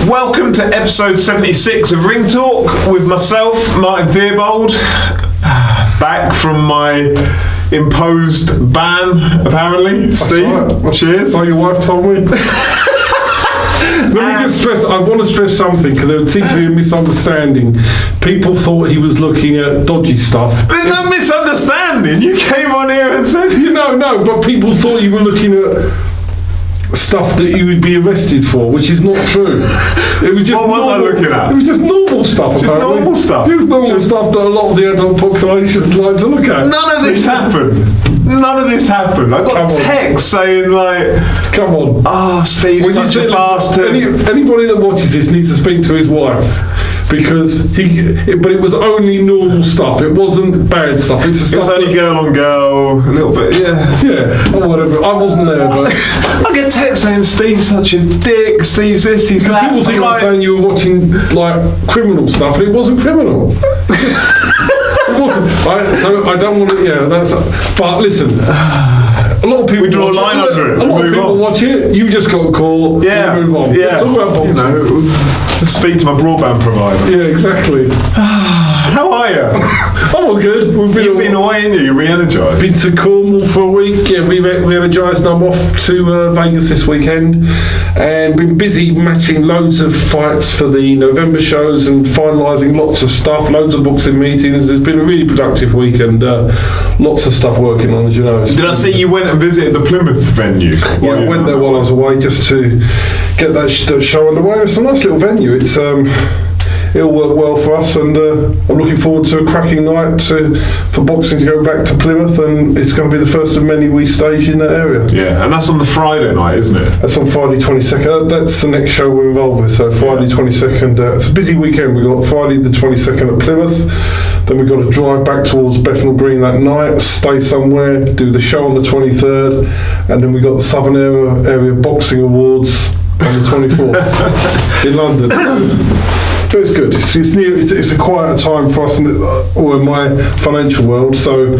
Welcome to episode 76 of Ring Talk with myself, Martin Theobald, back from my imposed ban, apparently. Steve, right. Cheers. So your wife told me. Let me just stress, I want to stress something because there seemed to be a misunderstanding. People thought he was looking at dodgy stuff. There's no misunderstanding. You came on here and said... No, but people thought you were looking at stuff that you would be arrested for, which is not true. It was just What was I looking at? It was just normal stuff, Just apparently. normal stuff? Just normal stuff that a lot of the adult population like to look at. None of this happened. None of this happened. I got texts saying like... Come on. Oh, Steve's such a bastard. Anybody that watches this needs to speak to his wife. Because but it was only normal stuff. It wasn't bad stuff. It was only girl on girl, a little bit, yeah. Yeah, or whatever. I wasn't there, but I get texts saying Steve's such a dick. Steve's this, he's that. people think I was saying you were watching like criminal stuff, and it wasn't criminal. It wasn't. So I don't want to. Yeah, that's. But listen. A lot of people we draw a line under it. A lot of people watch it. You just got a call. Yeah, move on. Yeah. Let's talk about boxing. Let's speak to my broadband provider. Yeah, exactly. How are you? I'm all good. You've been away, ain't you? You're re-energised. Been to Cornwall for a week. Yeah, re-energised. I'm off to Vegas this weekend, and been busy matching loads of fights for the November shows and finalising lots of stuff. Loads of boxing meetings. It's been a really productive week and lots of stuff working on, as you know. Did I see you went and visited the Plymouth venue? Yeah, I went there while I was away just to get that show underway. It's a nice little venue. It's it'll work well for us, and I'm looking forward to a cracking night for boxing to go back to Plymouth, and it's going to be the first of many we stage in that area. Yeah, and that's on the Friday night, isn't it? That's on Friday 22nd. That's the next show we're involved with. So Friday 22nd. It's a busy weekend. We've got Friday the 22nd at Plymouth. Then we've got to drive back towards Bethnal Green that night, stay somewhere, do the show on the 23rd, and then we've got the Southern Area Boxing Awards on the 24th in London. But it's good. It's a quieter time for us or in my financial world, so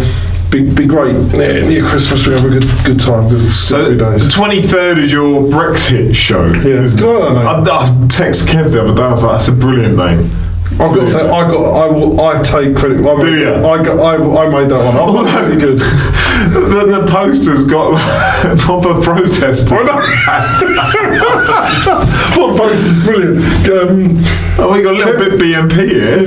be great. Near Christmas we have a good time. Good 3 days. The 23rd is your Brexit show. Yeah. I text Kev the other day. I was like, that's a brilliant name. I've got to say, I take credit. Do you? I made that one up. Although, really good. The poster's got like, proper protesters. What poster's brilliant. We got a little bit BMP here.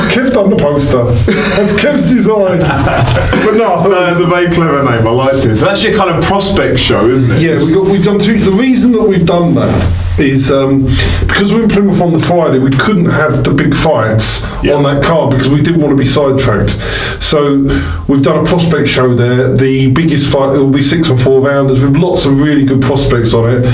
Kev done the poster. That's Kev's design. But no, it's a very clever name. I liked it. So that's your kind of prospect show, isn't it? Yeah, we've done two. The reason that we've done that is because we're in Plymouth on the Friday, we couldn't have the big fights on that card because we didn't want to be sidetracked. So we've done a prospect show there. The biggest fight, it will be 6 and 4 rounders with lots of really good prospects on it,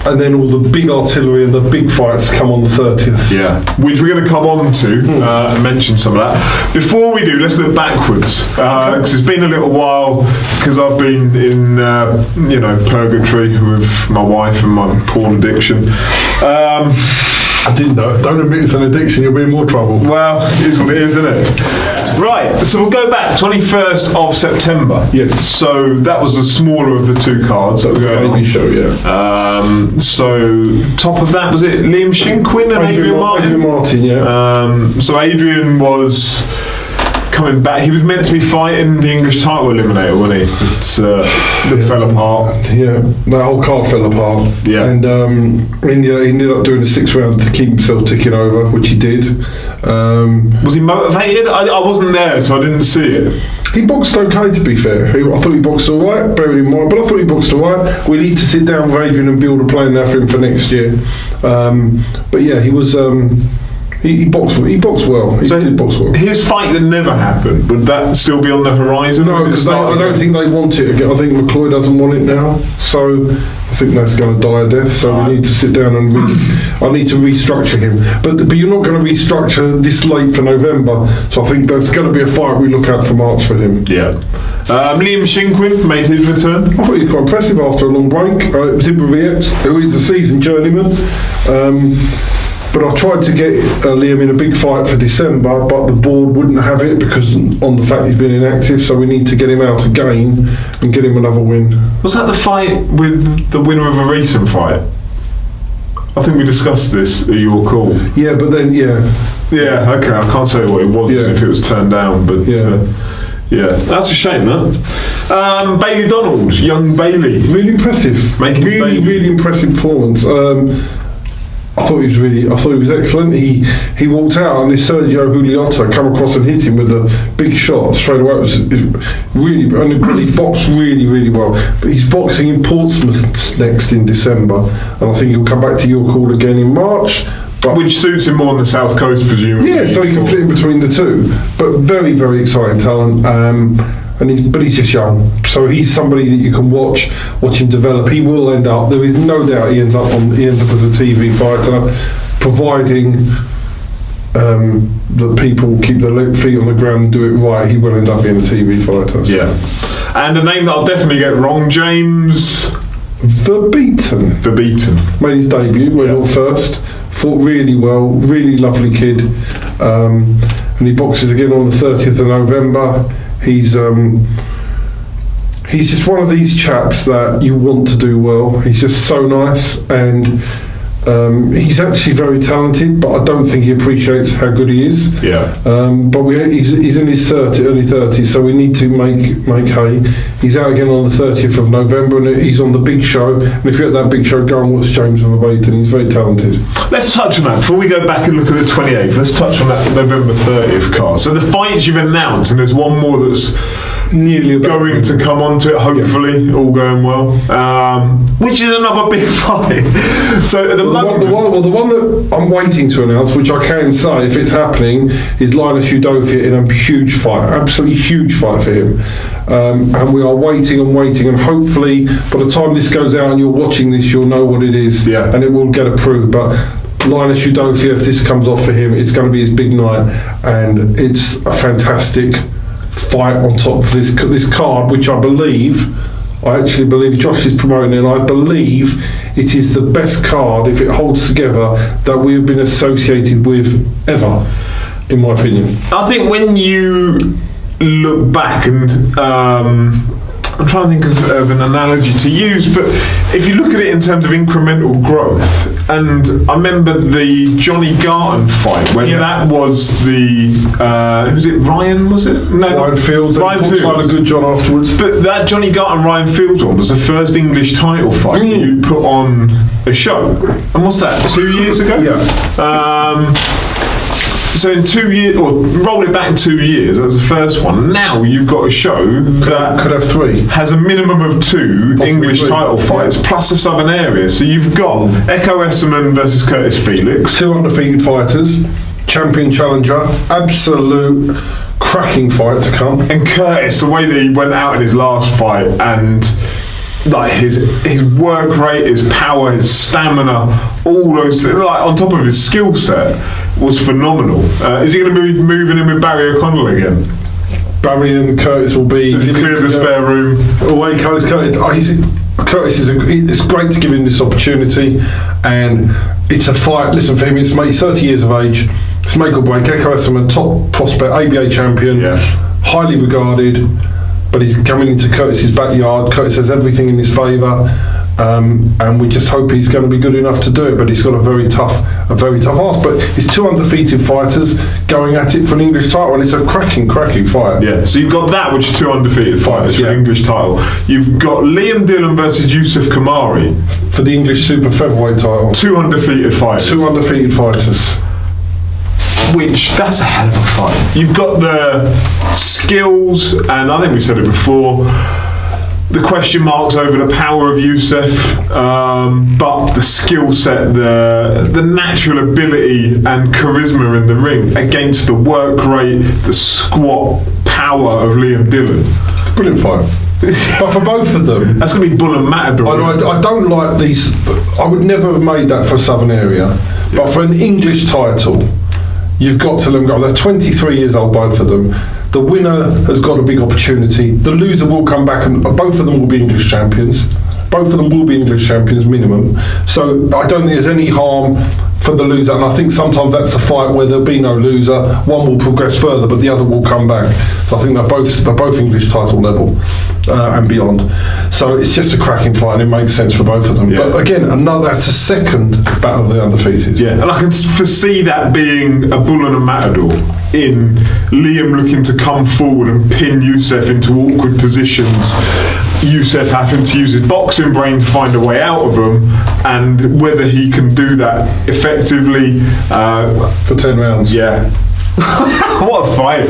and then all the big artillery and the big fights come on the 30th. Yeah, which we're going to come on to and mention some of that. Before we do, let's look backwards because it's been a little while because I've been in purgatory with my wife and my porn addiction. I didn't know. Don't admit it's an addiction, you'll be in more trouble. Well, it is what it is, isn't it? Right, so we'll go back 21st of September. Yes. So that was the smaller of the two cards that were going on. Show, yeah. So top of that, was it Liam Shinkwin and Adrian Martin? Adrian Martin, yeah. So Adrian was coming back. He was meant to be fighting the English title eliminator, wasn't he? It fell apart. Yeah, that whole card fell apart. Yeah. And he ended up doing a 6th round to keep himself ticking over, which he did. Was he motivated? I wasn't there, so I didn't see it. He boxed okay, to be fair. I thought he boxed all right, bearing in mind, but I thought he boxed all right. We need to sit down with Adrian and build a plan now for him for next year. But yeah, he was... He boxed well. He did box well. His fight that never happened, would that still be on the horizon? No, because I don't think they want it again. I think McCloy doesn't want it now. So I think that's going to die a death. So we need to sit down and I need to restructure him. But you're not going to restructure this late for November. So I think that's going to be a fight we look at for March for him. Yeah. Liam Shinkwin made his return. I thought he was quite impressive after a long break. It was Ibravietz, who is the seasoned journeyman. But I tried to get Liam in a big fight for December, but the board wouldn't have it because on the fact he's been inactive, so we need to get him out again and get him another win. Was that the fight with the winner of a recent fight? I think we discussed this at your call. Yeah, but then Yeah, okay. I can't say what it was if it was turned down, but yeah, that's a shame, huh? Bailey Donald, young Bailey, really impressive. Making really impressive performance. I thought he was excellent. He walked out and this Sergio Huliota come across and hit him with a big shot straight away. It was really, and he boxed really well. But he's boxing in Portsmouth next in December, and I think he'll come back to your call again in March. Which suits him more on the South Coast, presumably. Yeah, so he can flip in between the two. But very, very exciting talent. But he's just young, so he's somebody that you can watch him develop. He will end up. There is no doubt he ends up as a TV fighter, providing that people keep their feet on the ground and do it right. He will end up being a TV fighter. So. Yeah, and a name that I'll definitely get wrong, James Verbeeten made his debut. Went on first. Fought really well. Really lovely kid, and he boxes again on the 30th of November. He's just one of these chaps that you want to do well. He's just so nice, and he's actually very talented, but I don't think he appreciates how good he is. Yeah. But he's in his early 30s, so we need to make hay. He's out again on the 30th of November, and he's on the big show. And if you're at that big show, go and watch James Verbeeten. He's very talented. Let's touch on that before we go back and look at the 28th. Let's touch on that November 30th card. So the fights you've announced, and there's one more that's nearly going to come onto it, hopefully, all going well, which is another big fight. So at the one that I'm waiting to announce, which I can say if it's happening, is Linus Udofia in a huge fight, absolutely huge fight for him. And we are waiting, and hopefully by the time this goes out and you're watching this, you'll know what it is, and it will get approved. But Linus Udofia, if this comes off for him, it's going to be his big night, and it's a fantastic fight on top of this card, which I actually believe Josh is promoting, and I believe it is the best card, if it holds together, that we have been associated with ever, in my opinion. I think when you look back, and I'm trying to think of an analogy to use, but if you look at it in terms of incremental growth, and I remember the Johnny Garton fight, when that was the, who's it, Ryan, was it? No, Ryan Fields, Tyler Goodjohn afterwards. But that Johnny Garton Ryan Fields one was the first English title fight that you put on a show. And what's that, 2 years ago? Yeah. So in 2 years, or roll it back 2 years, that was the first one. Now you've got a show that could have three, has a minimum of two possibly English three title fights, plus a Southern area. So you've got Echo Esserman versus Curtis Felix. Two undefeated fighters, champion challenger, absolute cracking fight to come. And Curtis, the way that he went out in his last fight, and like his work rate, his power, his stamina, all those things, like on top of his skill set, was phenomenal. Is he going to be moving in with Barry O'Connell again? Barry and Curtis will be. Has he cleared the spare room? Away goes Curtis. Curtis it's great to give him this opportunity, and it's a fight. Listen, for him, he's 30 years of age. It's make or break. Echo Esserman, top prospect, ABA champion, highly regarded. But he's coming into Curtis's backyard. Curtis has everything in his favour, and we just hope he's going to be good enough to do it. But he's got a very tough ask. But it's two undefeated fighters going at it for an English title, and it's a cracking fight. Yeah. So you've got that, which is two undefeated fighters for an English title. You've got Liam Dillon versus Yusuf Kamari for the English super featherweight title. Two undefeated fighters. Which, that's a hell of a fight. You've got the skills, and I think we said it before, the question marks over the power of Yusuf, but the skill set, the natural ability and charisma in the ring against the work rate, the squat power of Liam Dillon. Brilliant fight. But for both of them, that's going to be bull and matador. I don't like these. I would never have made that for a Southern area, but for an English title, you've got to let them go. They're 23 years old, both of them. The winner has got a big opportunity. The loser will come back, and both of them will be English champions. Both of them will be English champions minimum. So I don't think there's any harm for the loser, and I think sometimes that's a fight where there'll be no loser. One will progress further, but the other will come back. So I think they're both English title level. and beyond. So it's just a cracking fight, and it makes sense for both of them. Yeah. But again, that's the second battle of the undefeated. Yeah, and I can foresee that being a bull and a matador, in Liam looking to come forward and pin Youssef into awkward positions, Youssef having to use his boxing brain to find a way out of them, and whether he can do that effectively For 10 rounds. Yeah. What a fight.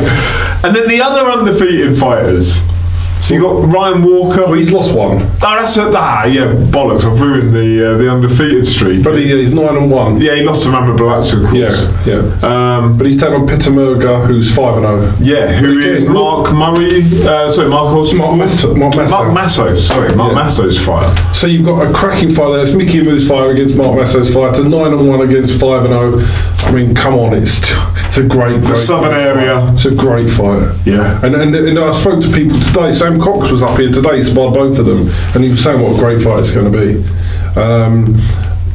And then the other undefeated fighters. So you got Ryan Walker. Well, he's lost one. Bollocks. I've ruined the undefeated streak. But he's 9-1. Yeah, he lost to Ramon Balazzo, of course. Yeah. But he's taken on Peter Murga, who's 5-0. Yeah, who is Mark Murray? Mark Masso. Sorry, Mark Masso's fighter. So you've got a cracking fight there. It's Mickey Moo's fight against Mark Masso's fighter, 9-1 against 5-0. I mean, come on, it's a great Southern area. It's a great fight. Yeah. And I spoke to people today. Sam Cox was up here today, he sparred both of them, and he was saying what a great fight it's going to be.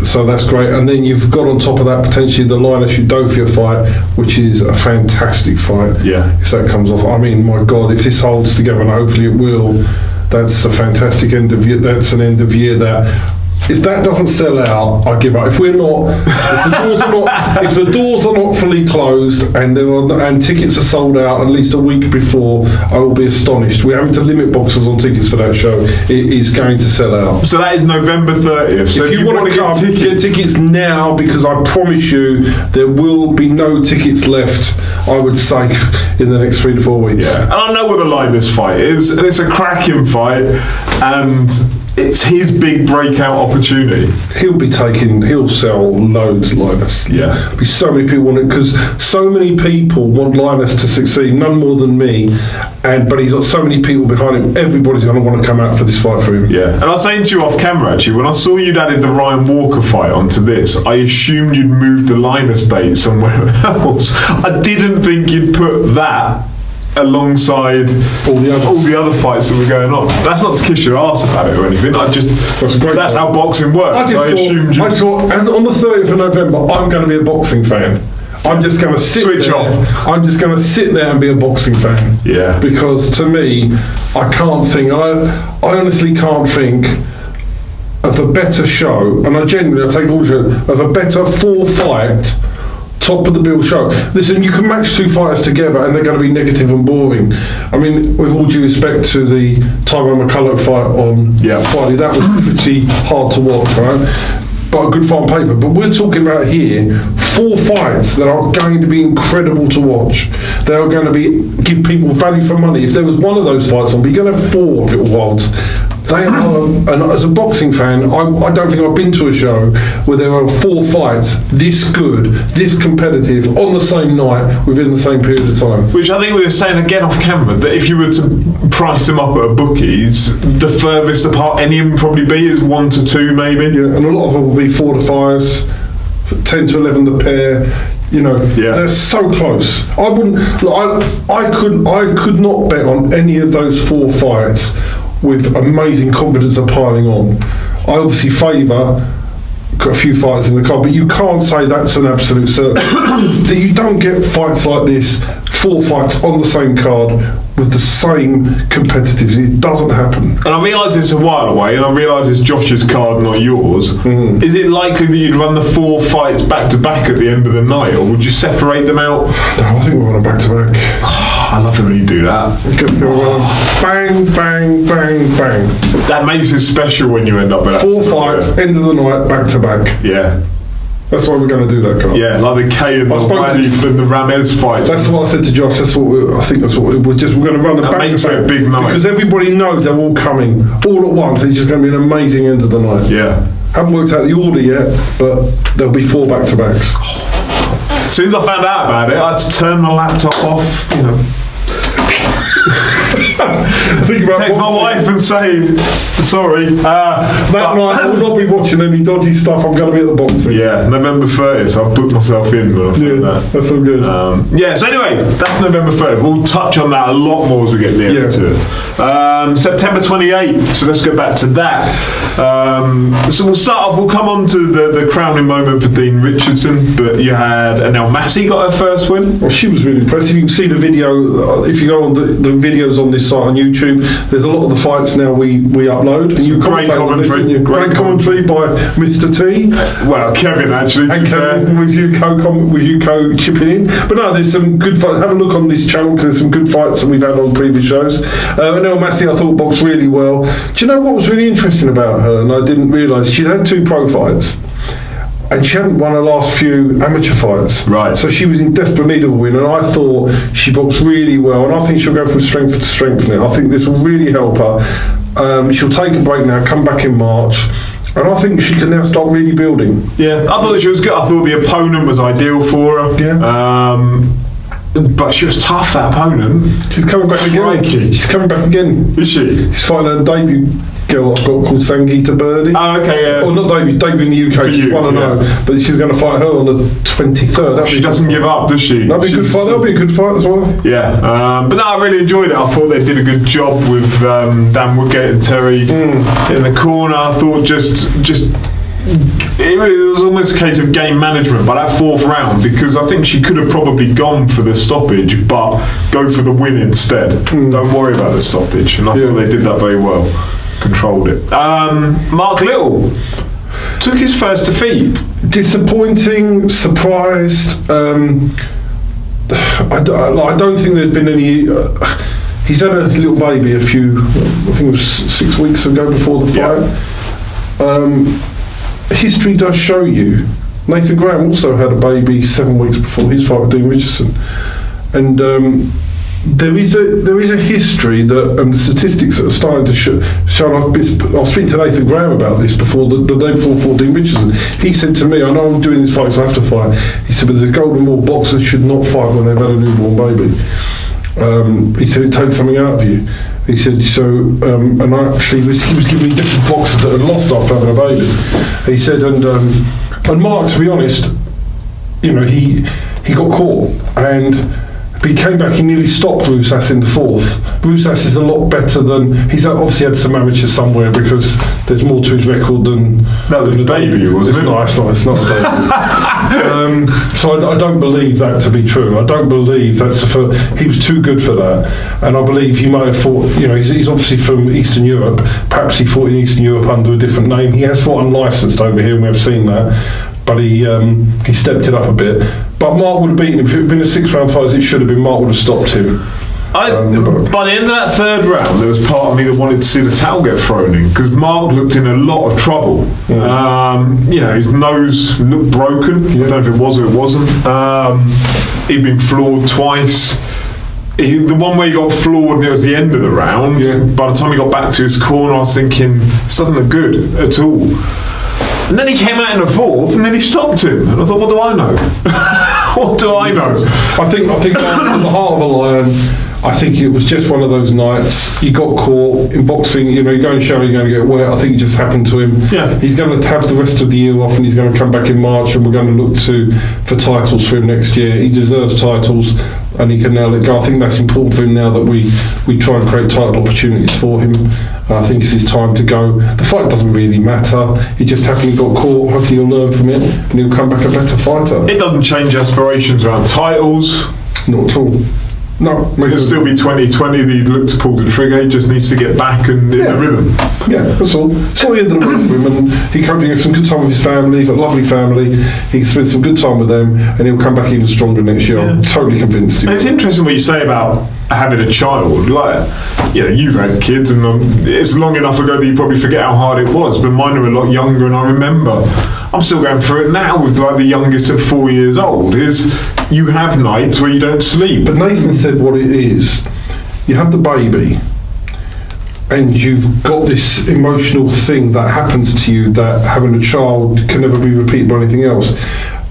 So that's great. And then you've got on top of that potentially the Linus Udofia fight, which is a fantastic fight. Yeah. If that comes off, I mean, my God, if this holds together, and hopefully it will, that's a fantastic end of year. That's an end of year that. If that doesn't sell out, I give up. If the doors are not fully closed and tickets are sold out at least a week before, I will be astonished. We're having to limit boxes on tickets for that show. It is going to sell out. So that is November 30th. So if you want to come, get tickets now, because I promise you there will be no tickets left, I would say, in the next 3 to 4 weeks. Yeah. And I know what the Linus fight is, and it's a cracking fight, and it's his big breakout opportunity. He'll sell loads, Linus. Yeah. Be so many people want it, because so many people want Linus to succeed, none more than me. But he's got so many people behind him. Everybody's going to want to come out for this fight for him. Yeah. And I was saying to you off camera, actually, when I saw you'd added the Ryan Walker fight onto this, I assumed you'd moved the Linus date somewhere else. I didn't think you'd put that alongside all the other fights that were going on. That's not to kiss your arse about it or anything. That's how boxing works. I thought, as on the 30th of November, I'm going to be a boxing fan. I'm just going to switch off. I'm just going to sit there and be a boxing fan. Yeah. Because to me, I honestly can't think of a better show, and I take all show, of a better 4-fight top of the bill show. Listen, you can match 2 fighters together and they're going to be negative and boring. I mean, with all due respect to the Tyrone McCulloch fight on Friday, that was pretty hard to watch, right? But a good fight on paper. But we're talking about here 4 fights that are going to be incredible to watch. They are going to give people value for money. If there was one of those fights on, but you're going to have 4 if it holds. They are, and as a boxing fan, I don't think I've been to a show where there are 4 fights this good, this competitive, on the same night, within the same period of time. Which I think we were saying again off camera, that if you were to price them up at a bookies, the furthest apart any of them probably be is 1 to 2 maybe. Yeah, and a lot of them will be 4 to 5s, 10 to 11 the pair. You know, they're so close. I could not bet on any of those 4 fights with amazing confidence of piling on. I obviously favour a few fights in the card, but you can't say that's an absolute certainty. That you don't get fights like this, 4 fights on the same card with the same competitiveness. It doesn't happen. And I realise it's a while away, and I realise it's Josh's card, not yours. Is it likely that you'd run the 4 fights back to back at the end of the night, or would you separate them out? No, I think we'll run them back to back. I love it when you do that. Just go bang, bang, bang, bang. That makes it special when you end up with that. 4 fights, end of the night, back to back. Yeah. That's why we're going to do that, Carl. Yeah, like the K and the Ramez fight. That's what I said to Josh. That's what we're going to run them back to back. A big night. Because everybody knows they're all coming all at once. It's just going to be an amazing end of the night. Yeah. Haven't worked out the order yet, but there'll be 4 back to backs. As soon as I found out about it, I had to turn my laptop off, text my wife and say, sorry. That night I will not be watching any dodgy stuff. I'm going to be at the boxing. Yeah, November 30th, so I've booked myself in. That's all good. So anyway, that's November 30th. We'll touch on that a lot more as we get nearer to it. September 28th, so let's go back to that. So we'll start off, we'll come on to the crowning moment for Dean Richardson, but you had Anel Massey got her first win. Well, she was really impressive. You can see the video, if you go on the videos on this this site on YouTube. There's a lot of the fights now we upload. And you great commentary. Great commentary by Mr. T. Well, Kevin actually. And Kevin with you co-chipping in. But no, there's some good fights. Have a look on this channel because there's some good fights that we've had on previous shows. Anel Massey, I thought, boxed really well. Do you know what was really interesting about her? And I didn't realise she had 2 pro fights. And she hadn't won her last few amateur fights. Right. So she was in desperate need of a win, and I thought she boxed really well, and I think she'll go from strength to strength now. I think this will really help her. She'll take a break now, come back in March, and I think she can now start really building. Yeah, I thought she was good. I thought the opponent was ideal for her. Yeah. But she was tough, that opponent. She's coming back again. She's coming back again. Is she? She's fighting her debut girl I've got called Sangeeta Birdie. Oh, okay, yeah. Or not debut in the UK. She's 1-0, but she's going to fight her on the 23rd. She doesn't give up, does she? That'll be a good fight. That'll be a good fight as well. Yeah, but no, I really enjoyed it. I thought they did a good job with Dan Woodgate and Terry in the corner. I thought just it was almost a case of game management by that 4th round, because I think she could have probably gone for the stoppage, but go for the win instead. Don't worry about the stoppage, and I thought they did that very well. Controlled it. Mark Little took his first defeat. Disappointing, surprised. I don't think there's been any. He's had a little baby I think it was 6 weeks ago before the fight. History does show you. Nathan Graham also had a baby 7 weeks before his fight with Dean Richardson, and there is a history that, and the statistics that are starting to show. I'll speak to Nathan Graham about this before the day before 14 Richardson. He said to me, I know I'm doing these fights, I have to fight. He said, but the Golden Ball boxers should not fight when they've had a newborn baby. He said it takes something out of you. He said so, and actually he was giving me different boxers that had lost after having a baby. He said, and Mark, to be honest, he got caught and. But he came back, he nearly stopped Rousas in the 4th. Rousas is a lot better than... He's obviously had some amateurs somewhere because there's more to his record than... That was a debut, wasn't it? It's not a debut. So I don't believe that to be true. I don't believe that's... He was too good for that. And I believe he might have fought... he's obviously from Eastern Europe. Perhaps he fought in Eastern Europe under a different name. He has fought unlicensed over here, and we have seen that. But he stepped it up a bit. But Mark would have beaten him. If it had been a 6-round fight, as it should have been, Mark would have stopped him. By the end of that 3rd round, there was part of me that wanted to see the towel get thrown in, because Mark looked in a lot of trouble. His nose looked broken. I don't know if it was or it wasn't. He'd been floored twice. The one where he got floored and it was the end of the round, by the time he got back to his corner, I was thinking, this doesn't look good at all. And then he came out in the 4th, and then he stopped him. And I thought, what do I know? What do I know? I think at the heart of a lion, I think it was just one of those nights. He got caught in boxing. You go and show you're going to get wet. I think it just happened to him. Yeah. He's going to have the rest of the year off, and he's going to come back in March, and we're going to look for titles for him next year. He deserves titles, and he can now let go. I think that's important for him now that we try and create title opportunities for him. I think it's his time to go. The fight doesn't really matter. It just happened he got caught. Hopefully he'll learn from it, and he'll come back a better fighter. It doesn't change aspirations around titles. Not at all. No, it'll still be 2020 that he'd look to pull the trigger. He just needs to get back and in the rhythm. Yeah, that's all. It's all the end of the road for him, and he can have some good time with his family. He's got a lovely family. He can spend some good time with them, and he'll come back even stronger next year. I'm totally convinced. And it's interesting what you say about having a child. Like, you've had kids, and it's long enough ago that you probably forget how hard it was. But mine are a lot younger, and I remember. I'm still going through it now with the youngest at 4 years old. You have nights where you don't sleep. But Nathan said what it is. You have the baby, and you've got this emotional thing that happens to you that having a child can never be repeated by anything else.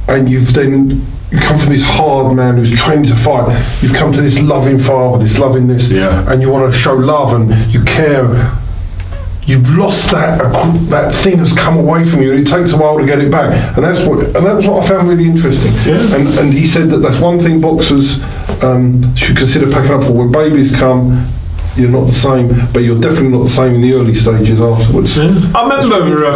And you come from this hard man who's trained to fight. You've come to this loving father, this loving this, and you want to show love and you care. You've lost that thing has come away from you, and it takes a while to get it back. And that was what I found really interesting. Yeah. And he said that's one thing boxers should consider packing up for. When babies come, you're not the same, but you're definitely not the same in the early stages afterwards. Yeah. I remember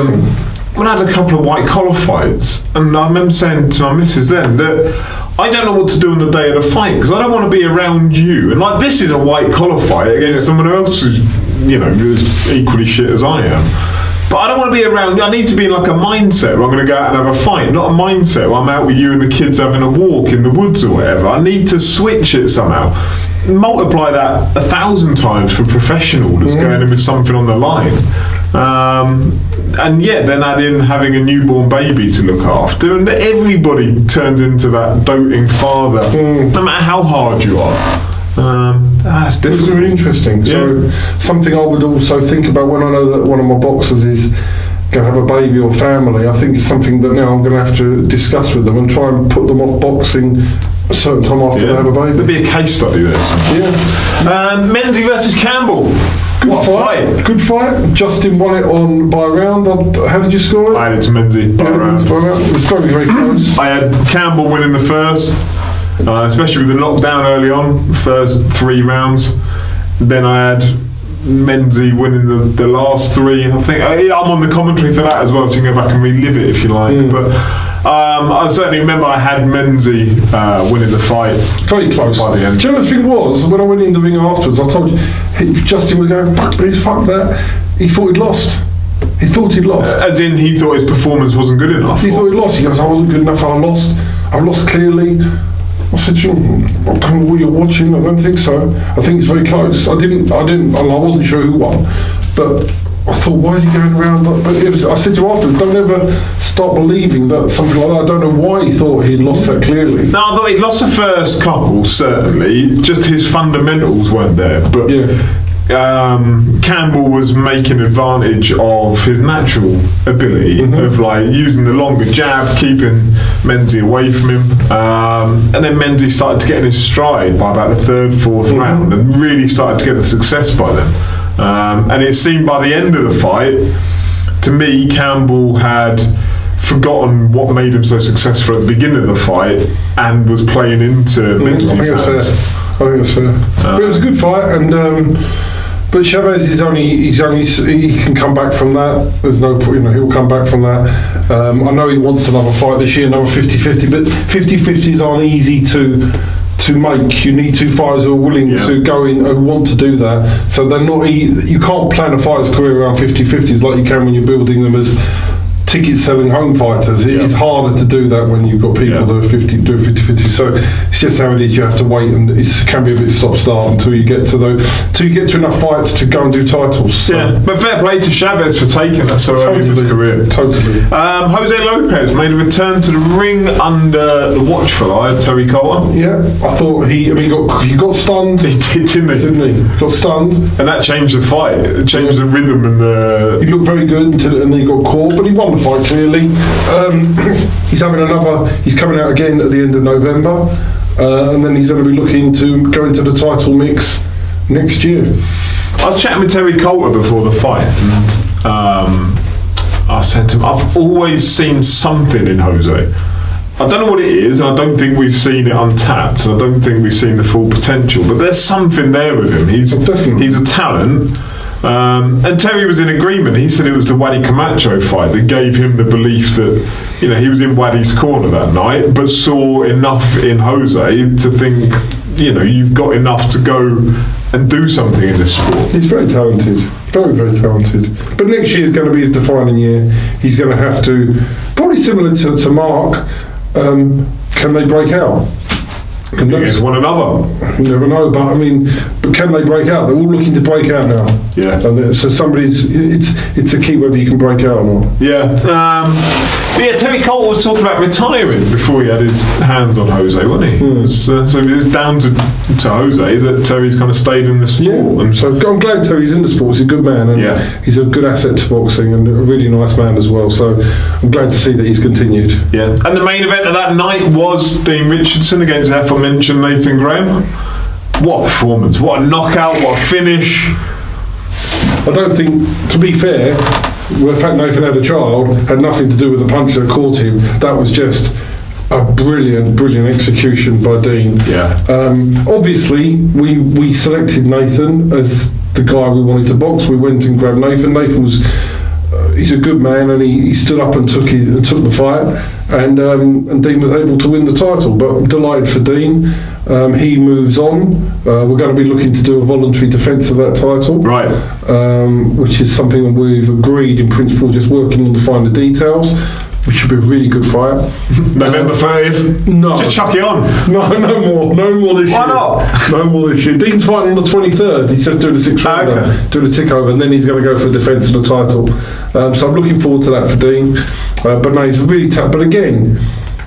when I had a couple of white collar fights, and I remember saying to my missus then that I don't know what to do on the day of the fight because I don't want to be around you. And like, this is a white collar fight against someone else who's, you know, who's equally shit as I am. But I don't want to be around. I need to be in like a mindset where I'm going to go out and have a fight, not a mindset where I'm out with you and the kids having a walk in the woods or whatever. I need to switch it somehow. Multiply that 1,000 times for professional that's going in with something on the line. And yeah, then add in having a newborn baby to look after, and everybody turns into that doting father, no matter how hard you are. That's different. It's really interesting. So something I would also think about when I know that one of my boxers is going to have a baby or family, I think it's something that now I'm going to have to discuss with them and try and put them off boxing a certain time after they have a baby. There'd be a case study this. Menzie versus Campbell. Good fight. Good fight. Justin won it on by a round. How did you score it? I had it to Menzie by a round. It was very, very close. I had Campbell winning the first, especially with the knockdown early on, first 3 rounds. Then I had Menzie winning the last 3. I think I'm on the commentary for that as well, so you can go back and relive it if you like. But I certainly remember I had Menzie winning the fight. Very close. By the end. Do you know the thing was, when I went in the ring afterwards, I told you, Justin was going, fuck this, fuck that. He thought he'd lost. He thought he'd lost. As in, he thought his performance wasn't good enough. He thought he'd lost. He goes, I wasn't good enough, I lost. I lost clearly. I said to him, I don't know what you're watching, I don't think so. I think it's very close. I wasn't sure who won. But I thought, why is he going around? But I said to him afterwards, don't ever start believing that something like that. I don't know why he thought he'd lost that clearly. No, I thought he'd lost the first couple, certainly. Just his fundamentals weren't there. But Campbell was making advantage of his natural ability of like using the longer jab, keeping Menzie away from him, and then Menzie started to get in his stride by about the 3rd, 4th round, and really started to get the success by then. And it seemed by the end of the fight, to me, Campbell had forgotten what made him so successful at the beginning of the fight and was playing into Menzie's hands. I think that's fair. But it was a good fight, and but Chavez he can come back from that. There's no, he'll come back from that. I know he wants another fight this year, another 50-50, but 50-50s aren't easy to make. You need 2 fighters who are willing to go in, who want to do that. So they're not. You can't plan a fighter's career around 50-50s like you can when you're building them as ticket-selling home fighters. It is harder to do that when you've got people that are 50-50. So it's just how it is. You have to wait, and it can be a bit stop-start until you get to enough fights to go and do titles. So. But fair play to Chavez for taking that so early in his career. Totally. Jose Lopez made a return to the ring under the watchful eye of Terry Coulter. Yeah, I thought he got stunned. He did, didn't he? Got stunned, and that changed the fight. It changed the rhythm and the. He looked very good and then he got caught, but he won the fight clearly. He's coming out again at the end of November, and then he's going to be looking to go into the title mix next year. I was chatting with Terry Coulter before the fight, and I said to him, I've always seen something in Jose. I don't know what it is, and I don't think we've seen it untapped, and I don't think we've seen the full potential, but there's something there with him. He's a talent. And Terry was in agreement. He said it was the Waddy Camacho fight that gave him the belief that, he was in Waddy's corner that night, but saw enough in Jose to think, you've got enough to go and do something in this sport. He's very talented, very, very talented. But next year is going to be his defining year. He's going to have to, probably similar to Mark, can they break out? Against one another. You never know, but can they break out? They're all looking to break out now. Yeah. And so it's a key whether you can break out or not. Yeah. Terry Coulter was talking about retiring before he had his hands on Jose, wasn't he? So it was down to Jose that Terry's kind of stayed in the sport. Yeah. And so I'm glad Terry's in the sport. He's a good man, and he's a good asset to boxing, and a really nice man as well. So I'm glad to see that he's continued. Yeah. And the main event of that night was Dean Richardson against aforementioned Nathan Graham. What a performance! What a knockout! What a finish! I don't think, to be fair, the fact Nathan had a child had nothing to do with the punch that caught him. That was just a brilliant execution by Dean. Yeah. Obviously, we selected Nathan as the guy we wanted to box. We went and grabbed Nathan. Nathan was he's a good man, and he stood up and took the fight, and Dean was able to win the title. But I'm delighted for Dean. He moves on. We're going to be looking to do a voluntary defence of that title, Right. which is something we've agreed in principle, just working on the finer details, which should be a really good fight. November 30th? No. Just chuck it on. No more this year. Why not? No more this year. Dean's fighting on the 23rd. He's just doing a 6 rounder, doing a tick over, and then he's going to go for a defence of the title. So I'm looking forward to that for Dean. But no, he's really tough. But again,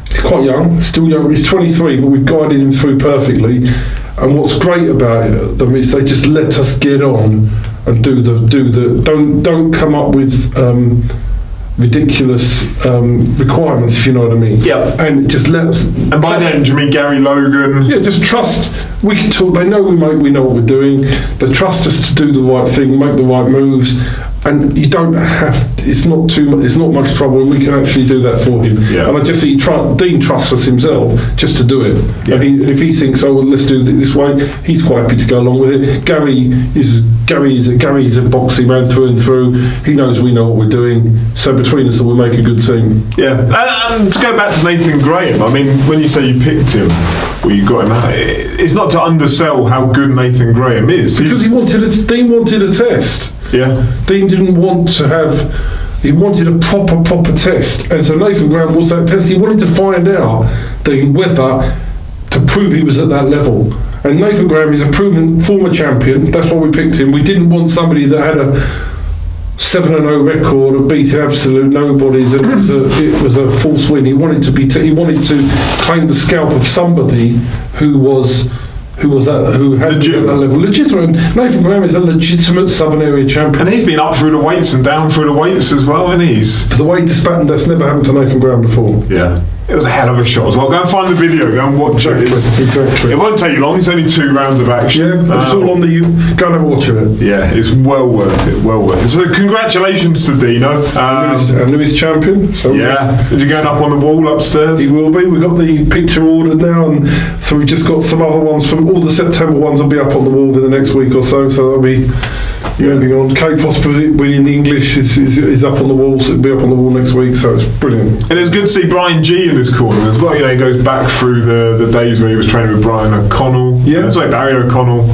he's quite young, still young. He's 23, but we've guided him through perfectly. And what's great about them is they just let us get on and do the. Don't come up with ridiculous requirements, if you know what I mean. Yeah. And just let us. And by then, do you mean Gary Logan? Yeah, just trust. We can talk. They know we know what we're doing. They trust us to do the right thing, make the right moves, and you don't have. It's not too much. It's not much trouble, and we can actually do that for him. Yeah. And I just see Dean trusts us himself just to do it. Yeah. And if he thinks, oh well, let's do it this way, he's quite happy to go along with it. Gary is a boxing man through and through. He knows we know what we're doing. So between us, we'll make a good team. Yeah. And to go back to Nathan Graham, I mean, when you say you picked him, well, you got him out. It's not to undersell how good Nathan Graham is. Because Dean wanted a test. Yeah. Dean didn't want to have. He wanted a proper test, and so Nathan Graham was that test. He wanted to find out Dean whether to prove he was at that level. And Nathan Graham is a proven former champion. That's why we picked him. We didn't want somebody that had a 7-0 record of beating absolute nobodies, and it was a false win. He wanted to he wanted to claim the scalp of somebody who had Legitimate. that level. Legitimate. Nathan Graham is a legitimate Southern Area champion. And he's been up through the weights and down through the weights as well, and he's... The weight disparity, that's never happened to Nathan Graham before. Yeah. It was a hell of a shot as well. Go and find the video, go and watch it. Exactly. It won't take you long, it's only 2 rounds of action. Yeah, but it's all on the go and have a watch of it. Yeah, it's well worth it, well worth it. So congratulations to Dino. Our newest champion. So yeah, is he going up on the wall upstairs? he will be. We've got the picture ordered now, and so we've just got some other ones from all the September ones will be up on the wall within the next week or so. So that'll be moving on. Kate Prosper winning the English is up on the wall. So it'll be up on the wall next week. So it's brilliant. And it's good to see Brian G in his corner as well. You know, he goes back through the days where he was training with Brian O'Connell. Yeah. Barry O'Connell.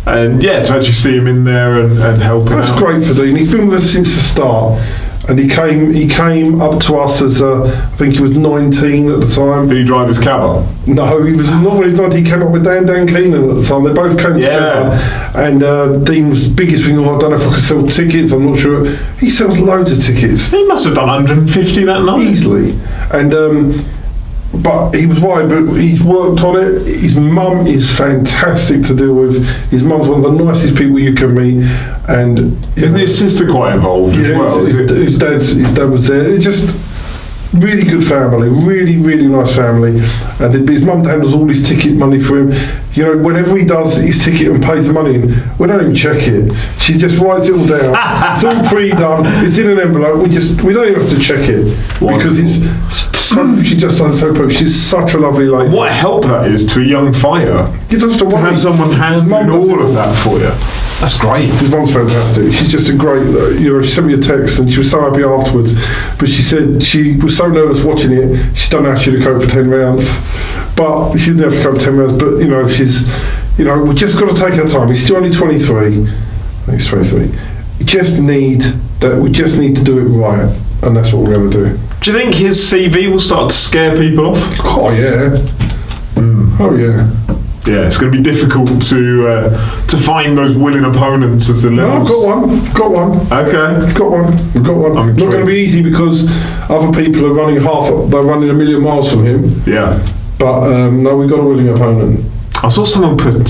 And yeah, to actually see him in there and helping That's out. great for Dean. He's been with us since the start, and he came up to us as I think he was 19 at the time. Did he drive his cab up? No, he was not when he's 19. He came up with Dan Keenan at the time. They both came together, and Dean was the biggest thing. I don't know if I could sell tickets. I'm not sure. He sells loads of tickets. He must have done 150 that night. Easily, and but he was wide, but he's worked on it. His mum is fantastic to deal with. His mum's one of the nicest people you can meet, and Isn't his sister quite involved as well? his dad was there. It's just really good family, really nice family, and his mum handles all his ticket money for him. You know, whenever he does his ticket and pays the money in, we don't even check it. She just writes it all down. It's all pre-done. It's in an envelope. We don't even have to check it because it's so. She just does so perfect. She's such a lovely lady. What a help that is to a young fighter. You don't have to To worry. have someone handling all of that for you. That's great. His mum's fantastic. She's just a great, she sent me a text and she was so happy afterwards. But she said she was so nervous watching it, she's done how she'd cope for 10 rounds. But she didn't have to cope for 10 rounds. But, we just got to take our time. He's still only 23. I think he's 23. We just need to do it right. And that's what we're going to do. Do you think his CV will start to scare people off? Oh, yeah. Oh, yeah. Yeah, it's going to be difficult to find those willing opponents as the No, levels. I've got one. Okay. We've got one. I'm Not going to be easy because other people are running they're running a million miles from him. Yeah. But no, we've got a willing opponent. I saw someone put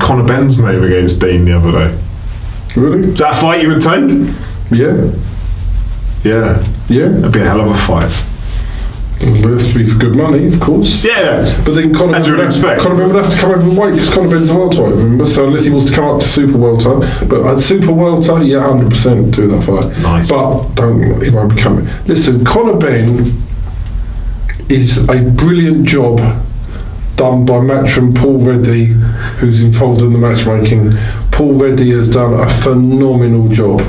Conor Benn's name against Dean the other day. Really? Is that a fight you would take? Yeah. Yeah. Yeah. That'd be a hell of a fight. It would have to be for good money, of course. Yeah. But then Conor As you would expect. Conor Ben would have to come over and weight because Conor Ben's a welterweight, remember? So unless he wants to come up to super welter. But at super welter, yeah, 100% do that fight. Nice. But he won't be coming. Listen, Conor Ben is a brilliant job done by matchroom Paul Reddy, who's involved in the matchmaking. Paul Reddy has done a phenomenal job.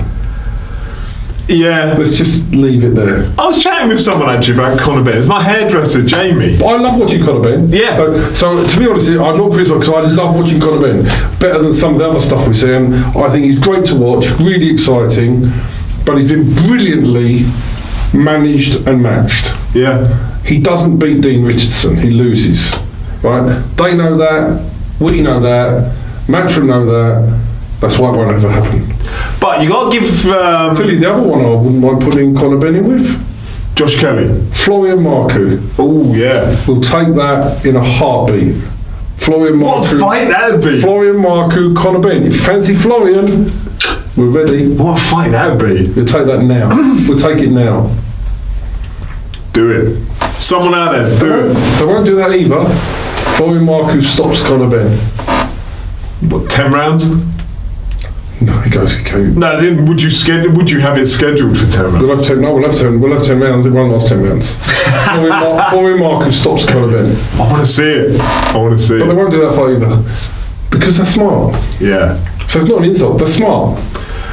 Yeah. Let's just leave it there. I was chatting with someone actually about Conor Benn. It's my hairdresser, Jamie. I love watching Conor Benn. Yeah. So to be honest, I'm not criticising because I love watching Conor Benn. Better than some of the other stuff we see, and I think he's great to watch, really exciting, but he's been brilliantly managed and matched. Yeah. He doesn't beat Dean Richardson, he loses. Right? They know that, we know that, Matchroom know that, that's why it won't ever happen. But you got to give... I'll tell you the other one I wouldn't mind putting Conor Benn in with. Josh Kelly. Florian Marku. Oh, yeah. We'll take that in a heartbeat. Florian Marku. What a fight that would be. Florian Marku, Conor Benn. If you fancy Florian, we're ready. What a fight that would be. We'll take that now. We'll take it now. Do it. Someone out there, do it. They won't do that either. Florian Marku stops Conor Benn. What, 10 rounds? No, he goes. No, as in, would you have it scheduled for 10 rounds? We'll have 10 rounds. It won't last 10 rounds. Florian Marku stops Conor Benn. I want to see it. But they won't do that fight either. Because they're smart. Yeah. So it's not an insult, they're smart.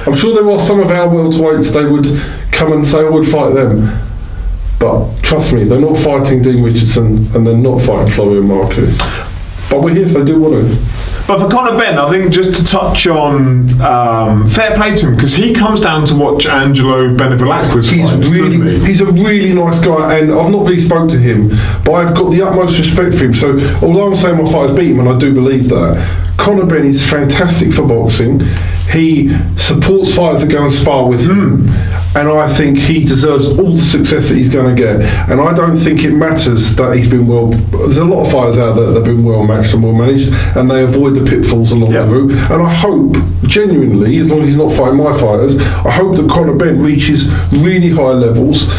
I'm sure there are some of our welterweights they would come and say I would fight them. But trust me, they're not fighting Dean Richardson and they're not fighting Florian Marku. But we're here if they do want to. But for Conor Benn, I think just to touch on fair play to him, because he comes down to watch Angelo Benevilacqua's fights, doesn't he? He's a really nice guy, and I've not really spoke to him, but I've got the utmost respect for him. So although I'm saying my fighters beat him, and I do believe that, Conor Benn is fantastic for boxing. He supports fighters that go and spar with him, and I think he deserves all the success that he's going to get. And I don't think it matters that he's been well. There's a lot of fighters out there that have been well matched and well managed, and they avoid the pitfalls along the route. And I hope, genuinely, as long as he's not fighting my fighters, I hope that Conor Benn reaches really high levels,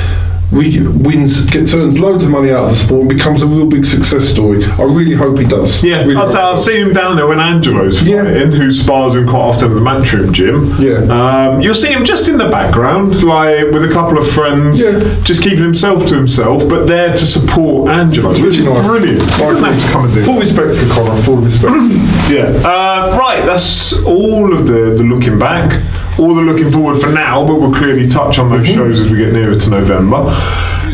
turns loads of money out of the sport and becomes a real big success story. I really hope he does. Yeah, really I've seen him down there when Angelo's fighting, who spars him quite often at the Matchroom gym. Yeah. You'll see him just in the background, like with a couple of friends, just keeping himself to himself, but there to support Angelo, which is brilliant. So he doesn't have to come and do full respect for Conor, full respect. Right, that's all of the looking back, all the looking forward for now, but we'll clearly touch on those shows as we get nearer to November.